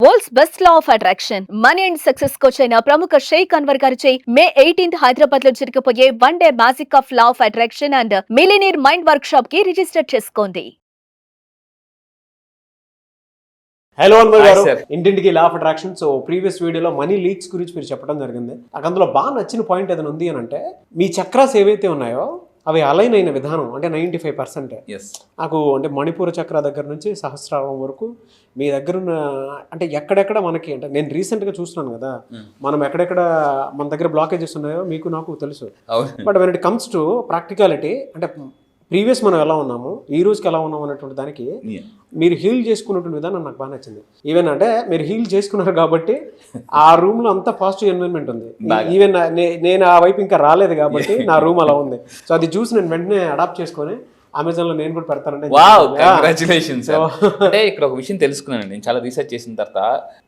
World's best law of attraction money and success coach అయిన ప్రముఖ షేక్ అన్వర్ గారిచే మే 18th హైదరాబాద్ లో జరగబోయే one day magic of law of attraction and millionaire mind work shop కి register చేసుకోండి. Hello Anwar గారు, సార్. ఇంటింటికి law of attraction. So previous వీడియోలో మనీ లీక్స్ గురించి మీరు చెప్పడం జరిగింది. నాకు అందులో బాగా నచ్చిన పాయింట్ ఏదైనా ఉంది అని అంటే, మీ చక్రాస్ ఏవైతే ఉన్నాయో అవి అలైన్ అయిన విధానం అంటే 95%. నాకు అంటే మణిపూర చక్ర దగ్గర నుంచి సహస్రారం వరకు మీ దగ్గర ఉన్న అంటే ఎక్కడెక్కడ మనకి అంటే నేను రీసెంట్గా చూస్తున్నాను కదా, మనం ఎక్కడెక్కడ మన దగ్గర బ్లాకేజెస్ ఉన్నాయో మీకు నాకు తెలుసు. But when it comes to practicality అంటే ప్రీవియస్ మనం ఎలా ఉన్నాము, ఈ రోజుకి ఎలా ఉన్నాము అనేటువంటి దానికి మీరు హీల్ చేసుకున్నటువంటి విధానం నాకు బాగా నచ్చింది. ఈవెన్ అంటే మీరు హీల్ చేసుకున్నారు కాబట్టి ఆ రూమ్ లో అంతా పాజిటివ్ ఎన్వైరన్మెంట్ ఉంది. ఈవెన్ నేను ఆ వైపు ఇంకా రాలేదు కాబట్టి నా రూమ్ అలా ఉంది. సో అది చూసి నేను వెంటనే అడాప్ట్ చేసుకొని అమెజాన్ లో నేను కూడా పెడతానంటే కంగ్రాచులేషన్స్. అంటే ఇక్కడ ఒక విషయం తెలుసుకున్నాను నేను చాలా రీసెర్చ్ చేసిన తర్వాత.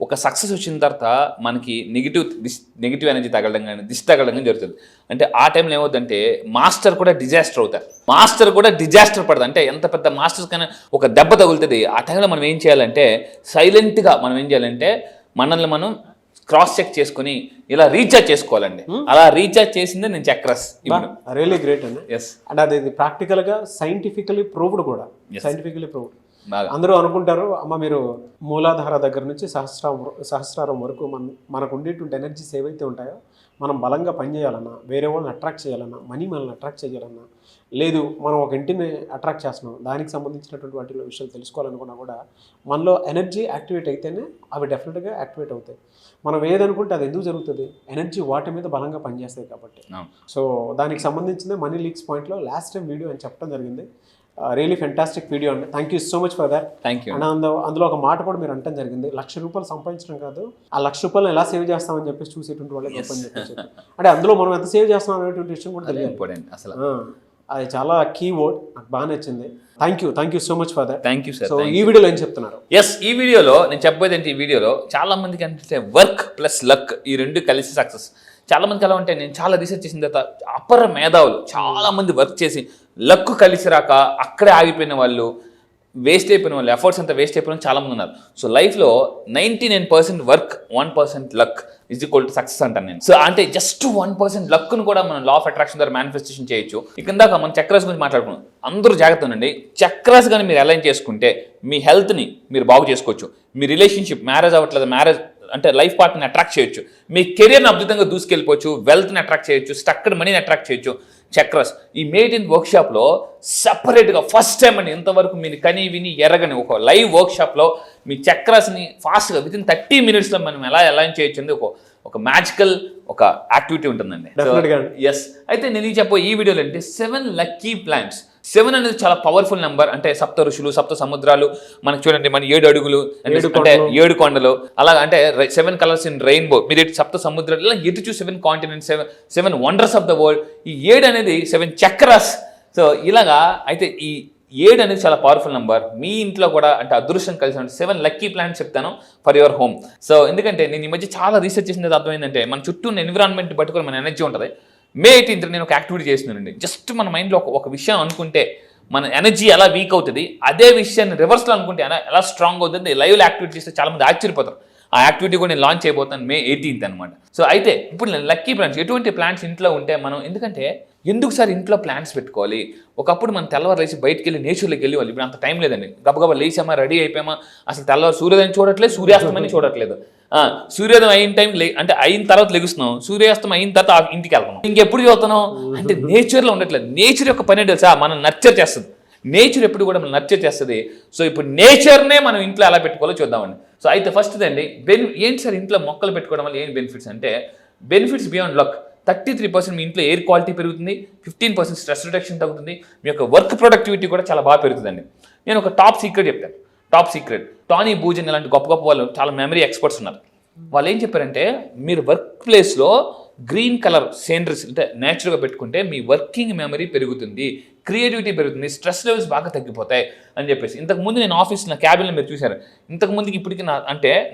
ఒక సక్సెస్ వచ్చిన తర్వాత మనకి నెగిటివ్ ఎనర్జీ తగలడం కానీ దిష్టి తగలడం కానీ జరుగుతుంది. అంటే ఆ టైంలో ఏమవుతుందంటే మాస్టర్ కూడా డిజాస్టర్ అవుతారు, మాస్టర్ కూడా డిజాస్టర్ పడదు. అంటే ఎంత పెద్ద మాస్టర్స్ కన్నా ఒక దెబ్బ తగులుతుంది. ఆ టైంలో మనం ఏం చేయాలంటే సైలెంట్గా మనం ఏం చేయాలంటే మనల్ని మనం క్రాస్ చెక్ చేసుకుని ఇలా రీఛార్జ్ చేసుకోవాలండి. అలా రీఛార్జ్ చేసిందే నేను చక్రస్. రియల్లీ గ్రేట్ అండి. ఎస్, అంటే అది ప్రాక్టికల్ గా సైంటిఫికలీ ప్రూవ్డ్ కూడా. Scientifically proved. అందరూ అనుకుంటారు అమ్మ మీరు మూలాధార దగ్గర నుంచి సహస్రారం వరకు మనకు ఉండేటువంటి ఎనర్జీస్ ఏవైతే ఉంటాయో మనం బలంగా పనిచేయాలన్నా, వేరే వాళ్ళని అట్రాక్ట్ చేయాలన్నా, మనీ మనల్ని అట్రాక్ట్ చేయాలన్నా, లేదు మనం ఒక ఇంటిని అట్రాక్ట్ చేస్తున్నాం దానికి సంబంధించినటువంటి వాటిలో విషయాలు తెలుసుకోవాలనుకున్నా కూడా మనలో ఎనర్జీ యాక్టివేట్ అయితేనే అవి డెఫినెట్గా యాక్టివేట్ అవుతాయి. మనం ఏదనుకుంటే అది ఎందుకు జరుగుతుంది, ఎనర్జీ వాటి మీద బలంగా పనిచేస్తాయి కాబట్టి. సో దానికి సంబంధించిన మనీ లీక్స్ పాయింట్లో లాస్ట్ టైం వీడియో అని చెప్పడం జరిగింది. రియలీ ఫెంటాస్టిక్ వీడియో అండి. Thank you so much for that. Thank you. And అందులో ఒక మాట కూడా మీరు అంటం జరిగింది, ₹1,00,000 సంపాదించడం కాదు, ఆ ₹1,00,000 ఎలా సేవ్ చేస్తామని చెప్పేసి చూసేటువంటి వాళ్ళకి చెప్పని చెప్పేసి. అంటే అందులో మనం ఎంత సేవ్ చేస్తాం అనేటువంటి విషయం కూడా తెలియదు. అసలు అది చాలా కీ వర్డ్, నాకు బాగా నచ్చింది. Thank you so much for that. Thank you sir. So ఈ వీడియోలో ఏం చెప్తున్నారు? ఎస్, ఈ వీడియోలో నేను చెప్పబోయేది ఏంటి, ఈ వీడియోలో చాలా మందికి అంటే వర్క్ ప్లస్ లక్ ఈ రెండు కలిసి సక్సెస్. చాలా మందికి ఎలా ఉంటే, నేను చాలా రీసెర్చ్ చేసిన తర్వాత అపర మేధావులు చాలా మంది వర్క్ చేసి లక్ కలిసి రాక అక్కడే ఆగిపోయిన వాళ్ళు, వేస్ట్ అయిపోయిన వాళ్ళు, ఎఫర్ట్స్ అంతా వేస్ట్ అయిపోయిన చాలా మంది ఉన్నారు. సో లైఫ్లో 99% work, 1% luck is equal to success అంటాను నేను. సో అంటే జస్ట్ 1% లక్ను కూడా మనం లా ఆఫ్ అట్రాక్షన్ ద్వారా మేనిఫెస్టేషన్ చేయొచ్చు. ఇక దాకా మనం చక్రాస్ గురించి మాట్లాడుకున్నాం. అందరూ జాగ్రత్త ఉండండి. చక్రాస్ కానీ మీరు అలైన్ చేసుకుంటే మీ హెల్త్ని మీరు బాగు చేసుకోవచ్చు, మీ రిలేషన్షిప్, మ్యారేజ్ అవ్వట్లేదు, మ్యారేజ్ అంటే లైఫ్ పార్ట్నర్ని అట్రాక్ట్ చేయొచ్చు, మీ కెరియర్ని అద్భుతంగా దూసుకెళ్ళిపోవచ్చు, వెల్త్ని అట్రాక్ట్ చేయొచ్చు, స్టక్డ్ మనీని అట్రాక్ట్ చేయొచ్చు. చక్రస్ ఈ మే 18th వర్క్షాప్లో సపరేట్గా ఫస్ట్ టైం అండి, ఇంతవరకు మీరు కని విని ఎరగని ఒక లైవ్ వర్క్షాప్లో మీ చక్రాస్ని ఫాస్ట్గా వితిన్ 30 minutesలో మనం ఎలా అలైన్ చేయొచ్చు అనేది ఒక మ్యాజికల్ ఒక యాక్టివిటీ ఉంటుందండి. ఎస్, అయితే నేను ఈ వీడియోలో అంటే 7 లక్కీ ప్లాంట్స్. 7 అనేది చాలా పవర్ఫుల్ నెంబర్. అంటే సప్త ఋషులు, సప్త సముద్రాలు, మనకి చూడండి మన 7 అడుగులు అంటే 7 కొండలు, అలాగా అంటే 7 కలర్స్ ఇన్ రెయిన్బో, మీరు సప్త సముద్రాలు, ఇలా ఎటు చూ 7 continents, 7 wonders of the world. ఈ 7 అనేది 7 చక్రాస్. సో ఇలాగా అయితే ఈ 7 అనేది చాలా పవర్ఫుల్ నెంబర్. మీ ఇంట్లో కూడా అంటే అదృష్టం కలిసి 7 లక్కీ ప్లాంట్స్ చెప్తాను ఫర్ యువర్ హోమ్. సో ఎందుకంటే నేను ఈ మధ్య చాలా రీసెర్చ్ చేసినది అర్థమైందంటే, మన చుట్టూ ఉన్న ఎన్విరాన్మెంట్ పట్టుకొని మన ఎనర్జీ ఉంటుంది. మే 18th నేను ఒక యాక్టివిటీ చేస్తున్నానండి. జస్ట్ మన మైండ్లో ఒక విషయం అనుకుంటే మన ఎనర్జీ ఎలా వీక్ అవుతుంది, అదే విషయాన్ని రివర్స్లో అనుకుంటే ఎలా స్ట్రాంగ్ అవుతుంది. లైవ్లో యాక్టివిటీ చేస్తే చాలా మంది ఆశ్చర్యపోతారు. ఆ యాక్టివిటీ కూడా నేను లాంచ్ చేయబోతాను మే 18th అనమాట. సో అయితే ఇప్పుడు నేను లక్కీ ప్లాంట్స్, ఎటువంటి ప్లాంట్స్ ఇంట్లో ఉంటే మనం, ఎందుకంటే ఎందుకు సార్ ఇంట్లో ప్లాంట్స్ పెట్టుకోవాలి? ఒకప్పుడు మనం తెల్లవారు లేచి బయటికి వెళ్ళి నేచర్లోకి వెళ్ళి వాళ్ళు, ఇప్పుడు అంత టైం లేదండి. గబగబా లేచామా, రెడీ అయిపోయామా, అసలు తెల్లవారు సూర్యోదయం చూడట్లేదు, సూర్యాస్తమని చూడట్లేదు. సూర్యోదయం అయిన టైం అంటే అయిన తర్వాత లెగుస్తున్నాం, సూర్యాస్తం అయిన తర్వాత ఇంటికి వెళ్తున్నాం. ఇంకెప్పుడు చూస్తున్నాం అంటే నేచర్లో ఉండట్లేదు. నేచర్ యొక్క పని తెలుసా, మనం నర్చర్ చేస్తుంది. నేచర్ ఎప్పుడు కూడా మనం నర్చర్ చేస్తుంది. సో ఇప్పుడు నేచర్నే మనం ఇంట్లో ఎలా పెట్టుకోవాలో చూద్దామండి. సో అయితే ఫస్ట్ అండి ఏంటి సార్ ఇంట్లో మొక్కలు పెట్టుకోవడం వల్ల ఏం బెనిఫిట్స్ అంటే, బెనిఫిట్స్ బియాండ్ లక్. 33% మీ ఇంట్లో ఎయిర్ క్వాలిటీ పెరుగుతుంది, 15% స్ట్రెస్ రిడక్షన్ తగ్గుతుంది, మీ యొక్క వర్క్ ప్రొడక్టివిటీ కూడా చాలా బాగా పెరుగుతుందండి. నేను ఒక టాప్ సీక్రెట్ చెప్తాను. టాప్ సీక్రెట్, టానీ బూజన్ ఇలాంటి గొప్ప గొప్ప వాళ్ళు, చాలా మెమరీ ఎక్స్పర్ట్స్ ఉన్నారు. వాళ్ళు ఏం చెప్పారంటే, మీరు వర్క్ ప్లేస్లో గ్రీన్ కలర్ సీనరీస్ అంటే నేచురల్గా పెట్టుకుంటే మీ వర్కింగ్ మెమరీ పెరుగుతుంది, క్రియేటివిటీ పెరుగుతుంది, స్ట్రెస్ లెవెల్స్ బాగా తగ్గిపోతాయి అని చెప్పేసి. ఇంతకుముందు నేను ఆఫీస్ నా క్యాబిన్లో మీరు చూశారు, ఇంతకుముందుకి ఇప్పటికి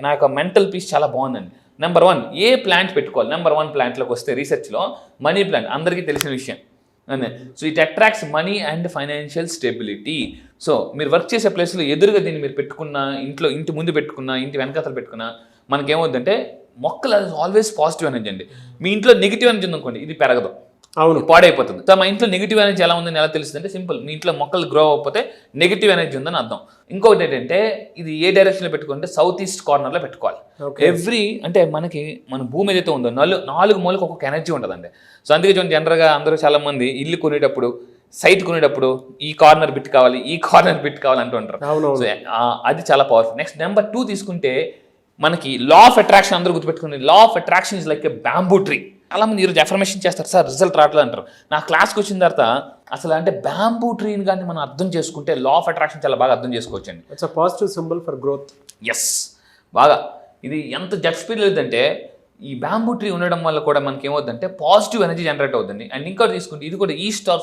నా యొక్క మెంటల్ పీస్ చాలా బాగుందండి. నెంబర్ 1 ఏ ప్లాంట్ పెట్టుకోవాలి? నెంబర్ 1 ప్లాంట్లోకి వస్తే రీసెర్చ్లో మనీ ప్లాంట్, అందరికీ తెలిసిన విషయం. అనే. So it attracts money and financial stability. So మీరు వర్క్ చేసే ప్లేస్లో ఎదురుగా దీన్ని మీరు పెట్టుకున్న, ఇంటి ముందు పెట్టుకున్న, ఇంటి వెనకాతలు పెట్టుకున్న, మనకేమవుతుందంటే మొక్కలు ఆల్వేస్ పాజిటివ్ ఎనర్జీ అండి. మీ ఇంట్లో నెగిటివ్ ఎనర్జీ ఉందనుకోండి, ఇది పెరగదు, అవును, పాడైపోతుంది. సో మా ఇంట్లో నెగిటివ్ ఎనర్జీ ఎలా ఉందని ఎలా తెలుస్తుంది అంటే సింపుల్, మీ ఇంట్లో మొక్కలు గ్రో అవ్వకపోతే నెగిటివ్ ఎనర్జీ ఉందని అర్థం. ఇంకొకటి ఏంటంటే ఇది ఏ డైరెక్షన్లో పెట్టుకుంటే సౌత్ ఈస్ట్ కార్నర్లో పెట్టుకోవాలి. అంటే మన భూమి ఏదైతే ఉందో 4 మూలకు ఒక్కొక్క ఎనర్జీ ఉంటుందండి. సో అందుకే జనరల్గా అందరూ చాలా మంది ఇల్లు కొనేటప్పుడు, సైట్ కొనేటప్పుడు ఈ కార్నర్ బిట్ కావాలి, ఈ కార్నర్ బిట్ కావాలి అంటూ ఉంటారు. సో అది చాలా పవర్ఫుల్. నెక్స్ట్ నెంబర్ 2 తీసుకుంటే మనకి లా ఆఫ్ అట్రాక్షన్ అందరూ గుర్తుపెట్టుకుని, law of attraction is like a bamboo tree. చాలా మంది ఈరోజు అఫర్మేషన్ చేస్తారు, సార్ రిజల్ట్ రావట్లేదు అంటారు. నా క్లాస్కి వచ్చిన తర్వాత అసలు అంటే బ్యాంబూ ట్రీని కానీ మనం అర్థం చేసుకుంటే లా ఆఫ్ అట్రాక్షన్ చాలా బాగా అర్థం చేసుకోవచ్చండి. It's a positive symbol for growth. Yes, బాగా ఇది ఎంత జెట్ స్పీడ్ లేదంటే ఈ బ్యాంబూ ట్రీ ఉండడం వల్ల కూడా మనకి ఏమవుతుందంటే పాజిటివ్ ఎనర్జీ జనరేట్ అవుతుంది. అండ్ ఇంకోటి తీసుకుంటే ఇది కూడా ఈస్ట్ ఆర్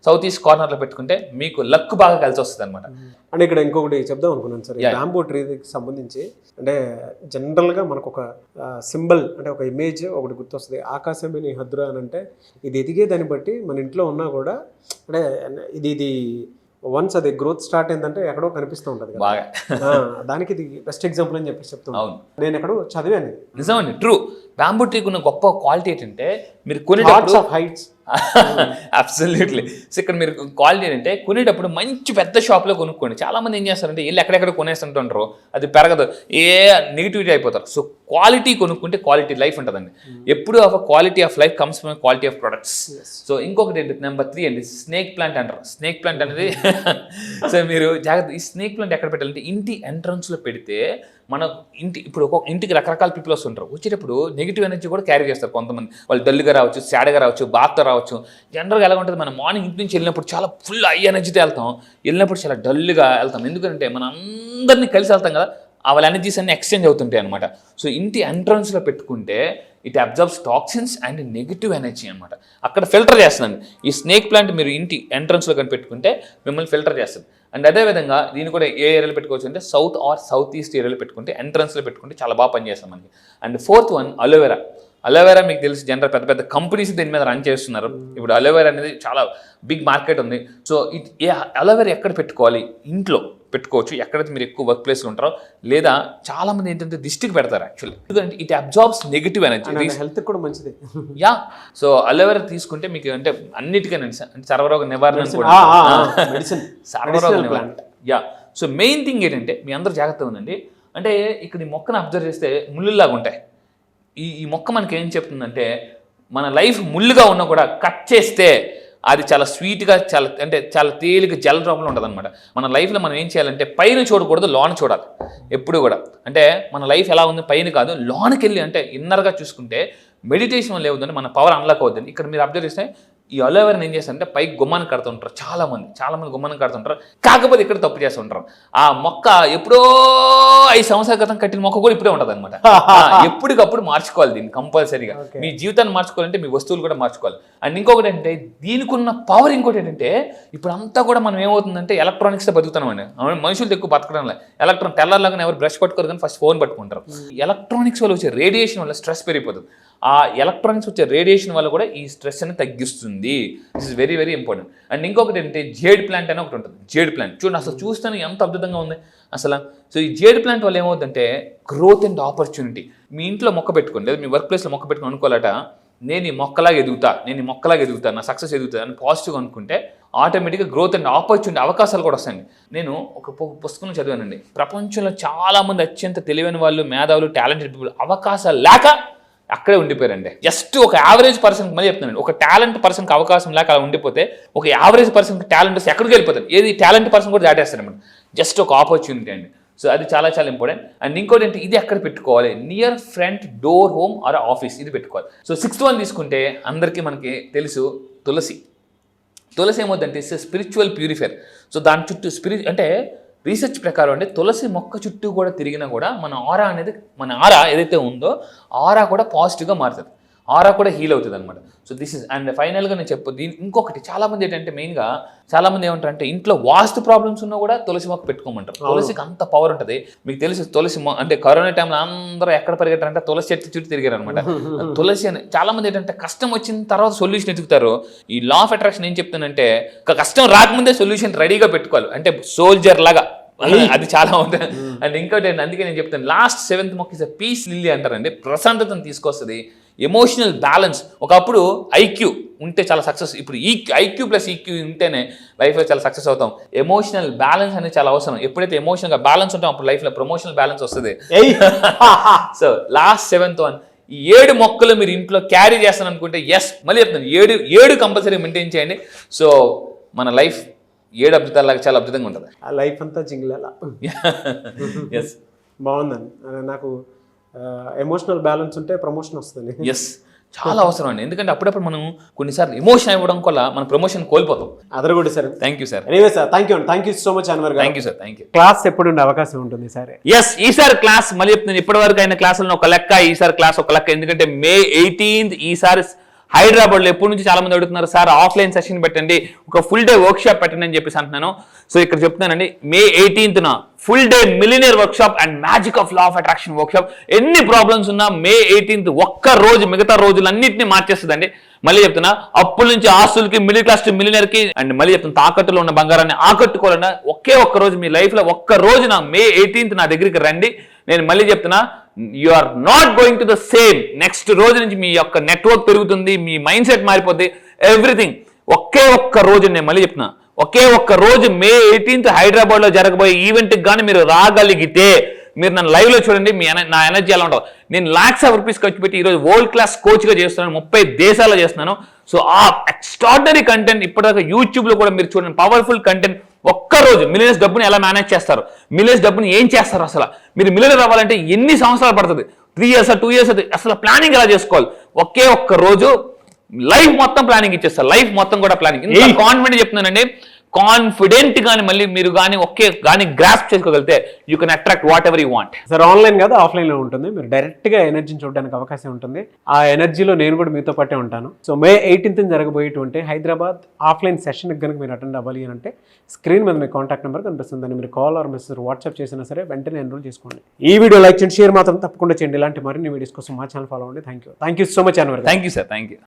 సౌత్ ఈస్ట్ కార్నర్లో పెట్టుకుంటే మీకు లక్ బాగా కలిసి వస్తుంది అనమాట. అంటే ఇక్కడ ఇంకొకటి చెప్దాం అనుకున్నాను సార్, బ్యాంబూ ట్రీకి సంబంధించి. అంటే జనరల్గా మనకు ఒక సింబల్, అంటే ఒక ఇమేజ్ ఒకటి గుర్తొస్తుంది, ఆకాశమే నీ హద్దురా అని. అంటే ఇది ఎదిగే దాన్ని బట్టి మన ఇంట్లో ఉన్నా కూడా అంటే ఇది వన్స్ అది గ్రోత్ స్టార్ట్ అయిందంటే ఎక్కడో కనిపిస్తూ ఉంటుంది బాగా. దానికి ఇది బెస్ట్ ఎగ్జాంపుల్ అని చెప్పేసి చెప్తాను. నేను ఎక్కడో చదివాను. నిజమండి, ట్రూ. బ్యాంబూ ట్రీకి ఉన్న గొప్ప క్వాలిటీ ఏంటంటే మీరు కొనేటప్పుడు హైట్స్ అబ్సల్యూట్లీ. సో ఇక్కడ మీరు క్వాలిటీ ఏంటంటే కొనేటప్పుడు మంచి పెద్ద షాప్లో కొనుక్కోండి. చాలా మంది ఏం చేస్తారంటే వీళ్ళు ఎక్కడెక్కడ కొనేస్తుంటారు, అది పెరగదు, నెగిటివిటీ అయిపోతారు. సో క్వాలిటీ కొనుక్కుంటే క్వాలిటీ లైఫ్ ఉంటుందండి. ఎప్పుడు quality of life comes from quality of products. So ఇంకొకటి ఏంటి, నెంబర్ 3 అండి, స్నేక్ ప్లాంట్ అంటారు. స్నేక్ ప్లాంట్ అనేది సో మీరు జాగ్రత్త, ఈ స్నేక్ ప్లాంట్ ఎక్కడ పెట్టాలంటే ఇంటి ఎంట్రన్స్లో పెడితే మన ఇప్పుడు ఒక ఇంటికి రకరకాల పీపుల్ వస్తుంటారు. వచ్చేటప్పుడు నెగిటివ్ ఎనర్జీ కూడా క్యారీ చేస్తారు కొంతమంది. వాళ్ళు డల్గా రావచ్చు, సాడ్గా రావచ్చు, బాధతో రావచ్చు. జనరల్గా ఎలా ఉంటుంది, మనం మార్నింగ్ ఇంటి నుంచి వెళ్ళినప్పుడు చాలా ఫుల్ హై ఎనర్జీతో వెళ్తాం, వెళ్ళినప్పుడు చాలా డల్గా వెళ్తాం. ఎందుకంటే మనం అందరినీ కలిసి వెళ్తాం కదా, వాళ్ళ ఎనర్జీస్ అన్ని ఎక్స్చేంజ్ అవుతుంటాయి అనమాట. సో ఇంటి ఎంట్రన్స్లో పెట్టుకుంటే it absorbs toxins and negative energy అనమాట. అక్కడ ఫిల్టర్ చేస్తుందండి. ఈ స్నేక్ ప్లాంట్ మీరు ఇంటి ఎంట్రన్స్లో కానీ పెట్టుకుంటే మిమ్మల్ని ఫిల్టర్ చేస్తుంది. అండ్ అదేవిధంగా దీన్ని కూడా ఏ ఏరియాలో పెట్టుకోవచ్చు అంటే సౌత్ ఆర్ సౌత్ ఈస్ట్ ఏరియాలో పెట్టుకుంటే, ఎంట్రన్స్లో పెట్టుకుంటే చాలా బాగా పనిచేస్తుంది మనకి. అండ్ 4th వన్ అలోవెరా మీకు తెలిసి జనరల్ పెద్ద పెద్ద కంపెనీస్ దీని మీద రన్ చేస్తున్నారు. ఇప్పుడు అలోవెరా అనేది చాలా బిగ్ మార్కెట్ ఉంది. సో అలోవెరా ఎక్కడ పెట్టుకోవాలి, ఇంట్లో పెట్టుకోవచ్చు, ఎక్కడైతే మీరు ఎక్కువ వర్క్ ప్లేస్లో ఉంటారో, లేదా చాలా మంది ఏంటంటే దిష్టికి పెడతారు యాక్చువల్లీ, ఎందుకంటే it absorbs negative energy, health కూడా మంచిది. యా, సో అలోవెరా తీసుకుంటే మీకు అంటే అన్నిటికీ సర్వరోగ నివారణ కూడా, సర్వరోగ నివారణ. యా, సో మెయిన్ థింగ్ ఏంటంటే మీ అందరూ జాగ్రత్తగా ఉందండి. అంటే ఇక్కడ ఈ మొక్కను అబ్జర్వ్ చేస్తే ముళ్ళులాగా ఉంటాయి. ఈ మొక్క మనకి ఏం చెప్తుందంటే మన లైఫ్ ముళ్ళుగా ఉన్నా కూడా కట్ చేస్తే అది చాలా స్వీట్గా, చాలా తేలిక జల రూపంలో ఉంటుంది అనమాట. మన లైఫ్లో మనం ఏం చేయాలంటే పైన చూడకూడదు, లోన చూడాలి ఎప్పుడు కూడా. అంటే మన లైఫ్ ఎలా ఉంది పైన కాదు, లోనకి వెళ్ళి అంటే ఇన్నర్గా చూసుకుంటే మెడిటేషన్ వల్ల ఏముందంటే మన పవర్ అన్లాక్ అవుతుంది. ఇక్కడ మీరు అబ్జర్వ్ చేస్తే ఈ అలోవెరాని ఏం చేస్తారంటే పైకి గుమ్మాన్ని కడుతుంటారు, చాలా మంది గుమ్మాన్ని కడుతుంటారు. కాకపోతే ఇక్కడ తప్పు చేస్తుంటారు. ఆ మొక్క ఎప్పుడో 5 సంవత్సరాల క్రితం కట్టిన మొక్క కూడా ఇప్పుడే ఉంటుంది అనమాట. ఎప్పటికప్పుడు మార్చుకోవాలి దీన్ని కంపల్సరీగా. మీ జీవితాన్ని మార్చుకోవాలంటే మీ వస్తువులు కూడా మార్చుకోవాలి. అండ్ ఇంకొకటి ఏంటంటే దీనికి ఉన్న పవర్ ఇంకోటి ఏంటంటే ఇప్పుడు అంతా కూడా మనం ఏమవుతుందంటే ఎలక్ట్రానిక్స్తో బతుకుతున్నామండి. మనుషులు ఎక్కువ బతకడం లేదు. తెల్లారిలాగా ఎవరు బ్రష్ పట్టుకోరు కానీ ఫస్ట్ ఫోన్ పట్టుకుంటారు. ఎలక్ట్రానిక్స్ వల్ల వచ్చే రేడియేషన్ వల్ల స్ట్రెస్ పెరిగిపోతుంది. ఆ ఎలక్ట్రానిక్స్ వచ్చే రేడియేషన్ వల్ల కూడా ఈ స్ట్రెస్ అనేది తగ్గిస్తుంది. This is very very important. And ఇంకొకటి ఏంటంటే జేడ్ ప్లాంట్ అని ఒకటి ఉంటుంది. జేడ్ ప్లాంట్ చూడండి, అసలు చూస్తేనే ఎంత అద్భుతంగా ఉంది అసలు. సో ఈ జేడ్ ప్లాంట్ వల్ల ఏమవుతుందంటే గ్రోత్ అండ్ ఆపర్చునిటీ. మీ ఇంట్లో మొక్క పెట్టుకోండి, లేదా మీ వర్క్ ప్లేస్లో మొక్క పెట్టుకుని అనుకోవాలట, నేను ఈ మొక్కలాగా ఎదుగుతా, నా సక్సెస్ ఎదుగుతా అని పాజిటివ్గా అనుకుంటే ఆటోమేటిక్గా గ్రోత్ అండ్ ఆపర్చునిటీ అవకాశాలు కూడా వస్తాయండి. నేను ఒక పుస్తకం చదివానండి, ప్రపంచంలో చాలామంది అత్యంత తెలివైన వాళ్ళు, మేధావులు, టాలెంటెడ్ పీపుల్ అవకాశాలు లేక అక్కడే ఉండిపోయారండి. జస్ట్ ఒక యావరేజ్ పర్సన్కి మళ్ళీ చెప్తున్నాను, ఒక టాలెంట్ పర్సన్కి అవకాశం లేక అలా ఉండిపోతే ఒక యావరేజ్ పర్సన్కి టాలెంట్ ఎక్కడికి వెళ్ళిపోతారు, ఏది టాలెంట్ పర్సన్ కూడా దాటేస్తారన్నమాట. జస్ట్ ఒక ఆపర్చునిటీ అండి. సో అది చాలా చాలా ఇంపార్టెంట్. అండ్ ఇంకోటి ఏంటి, ఇది ఎక్కడ పెట్టుకోవాలి, near front door, home or office, ఇది పెట్టుకోవాలి. సో 6th వన్ తీసుకుంటే అందరికీ మనకి తెలుసు తులసి ఏమవుతుందంటే స్పిరిచువల్ ప్యూరిఫైర్. సో దాని చుట్టూ అంటే రీసెర్చ్ ప్రకారం అంటే తులసి మొక్క చుట్టూ కూడా తిరిగినా కూడా మన ఆరా ఏదైతే ఉందో ఆరా కూడా పాజిటివ్గా మారుతుంది. ఆరా కూడా హీల్ అవుతుంది అనమాట. సో దిస్ ఇస్ అండ్ ఫైనల్గా నేను దీని ఇంకొకటి చాలా మంది ఏంటంటే మెయిన్గా చాలా మంది ఏమంటారంటే ఇంట్లో వాస్తు ప్రాబ్లమ్స్ ఉన్నా కూడా తులసి మొక్క పెట్టుకోమంటారు. తులసికి అంత పవర్ ఉంటుంది. మీకు తెలిసి తులసి అంటే కరోనా టైంలో అందరూ ఎక్కడ పరిగెట్టారంటే తులసి చెట్టు చుట్టూ తిరిగారు అనమాట. తులసి అని చాలా మంది ఏంటంటే కష్టం వచ్చిన తర్వాత సొల్యూషన్ ఎదుగుతారు. ఈ లా ఆఫ్ అట్రాక్షన్ ఏం చెప్తానంటే కష్టం రాకముందే సొల్యూషన్ రెడీగా పెట్టుకోవాలి, అంటే సోల్జర్ లాగా. అది చాలా ఉంటుంది. అండ్ ఇంకోటి అందుకే నేను చెప్తాను లాస్ట్ 7th మొక్క ఇస్ పీస్ లిల్లీ అంటారండి. ప్రశాంతతను తీసుకొస్తుంది, ఎమోషనల్ బ్యాలెన్స్. ఒకప్పుడు ఐక్యూ ఉంటే చాలా సక్సెస్, ఇప్పుడు ఐక్యూ ప్లస్ ఈక్యూ ఉంటేనే లైఫ్లో చాలా సక్సెస్ అవుతాం. ఎమోషనల్ బ్యాలెన్స్ అనేది చాలా అవసరం. ఎప్పుడైతే ఎమోషనల్గా బ్యాలెన్స్ ఉంటాం అప్పుడు లైఫ్లో ప్రమోషనల్ బ్యాలెన్స్ వస్తుంది. సో లాస్ట్ 7th వన్, ఈ 7 మొక్కలు మీరు ఇంట్లో క్యారీ చేస్తాను అనుకుంటే మళ్ళీ చెప్తాను 7 కంపల్సరీ మెయింటైన్ చేయండి. సో మన లైఫ్ 7 అద్భుతాలాగా చాలా అద్భుతంగా ఉంటుంది. ఆ లైఫ్ అంతా జింగిలేలా. ఎస్ బాగుందండి. నాకు ఎమోషనల్ బ్యాలెన్స్ ఉంటే ప్రమోషన్ వస్తుంది. ఎస్ చాలా అవసరం అండి. ఎందుకంటే అప్పుడప్పుడు మనం కొన్నిసార్లు ఎమోషన్ ఇవ్వడం వల్ల మన ప్రమోషన్ కోల్పోతాం. అదర్ కూడా sir. Thank you sir. Anyway sir, thank you so much Anwar గారు. Thank you sir. Thank you. Class ఎప్పుడు ఉండే అవకాశం ఉంటుంది సార్? ఎస్ ఈసారి క్లాస్ మళ్ళీ చెప్తున్నాను, ఇప్పటి వరకు అయిన క్లాసులను ఒక లెక్క, ఈసారి క్లాస్ ఒక లెక్క. ఎందుకంటే May 18th ఈసారి హైదరాబాద్లో ఎప్పటి నుంచి చాలా మంది అడుగుతున్నారు సార్ ఆఫ్లైన్ సెషన్ పెట్టండి, ఒక ఫుల్ డే వర్క్ షాప్ పెట్టండి అని చెప్పేసి అంటున్నాను. సో ఇక్కడ చెప్తున్నానండి May 18th full day millionaire work shop and magic of law of attraction work shop. ఎన్ని ప్రాబ్లమ్స్ ఉన్నా May 18th ఒక్క రోజు మిగతా రోజులన్నింటినీ మార్చేస్తుందండి. మళ్ళీ చెప్తున్నా అప్పుల నుంచి ఆస్తులకి, మిడిల్ క్లాస్ టు మిలినియర్ కి, అండ్ మళ్ళీ చెప్తున్నా తాకట్టులో ఉన్న బంగారాన్ని ఆకట్టుకోవాలన్నా ఒక్క రోజు మీ లైఫ్ లో ఒక్క రోజు May 18th నా దగ్గరికి రండి. నేను మళ్ళీ చెప్తున్నా you are not going to the same. Next రోజు నుంచి మీ యొక్క నెట్వర్క్ పెరుగుతుంది, మీ మైండ్ సెట్ మారిపోద్ది, ఎవ్రీథింగ్. ఒక్క రోజు నేను మళ్ళీ చెప్తున్నా ఒక్క రోజు May 18th హైదరాబాద్ లో జరగబోయే ఈవెంట్ కి కానీ మీరు రాగలిగితే మీరు నన్ను లైవ్ లో చూడండి, నా ఎనర్జీ ఎలా ఉంటుంది. నేను lakhs of rupees ఖర్చు పెట్టి ఈరోజు వరల్డ్ క్లాస్ కోచ్ గా చేస్తున్నాను, 30 దేశాల్లో చేస్తున్నాను. సో ఆ ఎక్స్ట్రాడినరీ కంటెంట్ ఇప్పటిదాకా యూట్యూబ్ లో కూడా మీరు చూడండి, పవర్ఫుల్ కంటెంట్. ఒక్కరోజు మిలియన్స్ డబ్బుని ఎలా మేనేజ్ చేస్తారు, మిలియన్స్ డబ్బుని ఏం చేస్తారు, అసలు మీరు మిలియనర్ అవ్వాలంటే ఎన్ని సంవత్సరాలు పడుతుంది, 3 years 2 years, అసలు ప్లానింగ్ ఎలా చేసుకోవాలి. ఒక్క రోజు లైఫ్ మొత్తం ప్లానింగ్ ఇచ్చేస్తారు. లైఫ్ మొత్తం కూడా ప్లానింగ్. ఇంత కాన్ఫిడెంట్ చెప్తున్నానండి, కాన్ఫిడెంట్ గానీ మళ్ళీ మీరు కానీ కానీ గ్రాస్ప్ చేసుకోగలిగితే you can attract what ever you want. Sir online కాదు ఆఫ్లైన్ లో ఉంటుంది, మీరు డైరెక్ట్ గా ఎనర్జీని చూడడానికి అవకాశం ఉంటుంది. ఆ ఎనర్జీలో నేను కూడా మీతో పాటే ఉంటాను. సో May 18th జరగబోయేటువంటి హైదరాబాద్ ఆఫ్లైన్ సెషన్ కనుక మీరు అటెండ్ అవ్వాలి అని అంటే స్క్రీన్ మీద మీ కాంటాక్ట్ నెంబర్ కనిపిస్తుంది, దాన్ని మీరు కాల్ ఆర్ మెసేజ్ వాట్సాప్ చేసినా సరే వెంటనే ఎన్రోల్ చేసుకోండి. ఈ వీడియో లైక్ చేయండి, షేర్ మాత్రం తప్పకుండా చేయండి. ఇలాంటి మరిన్ని వీడియోస్ కోసం మా ఛానల్ ఫాలో అవ్వండి. Thank you so much Anwar. Thank you sir. Thank you.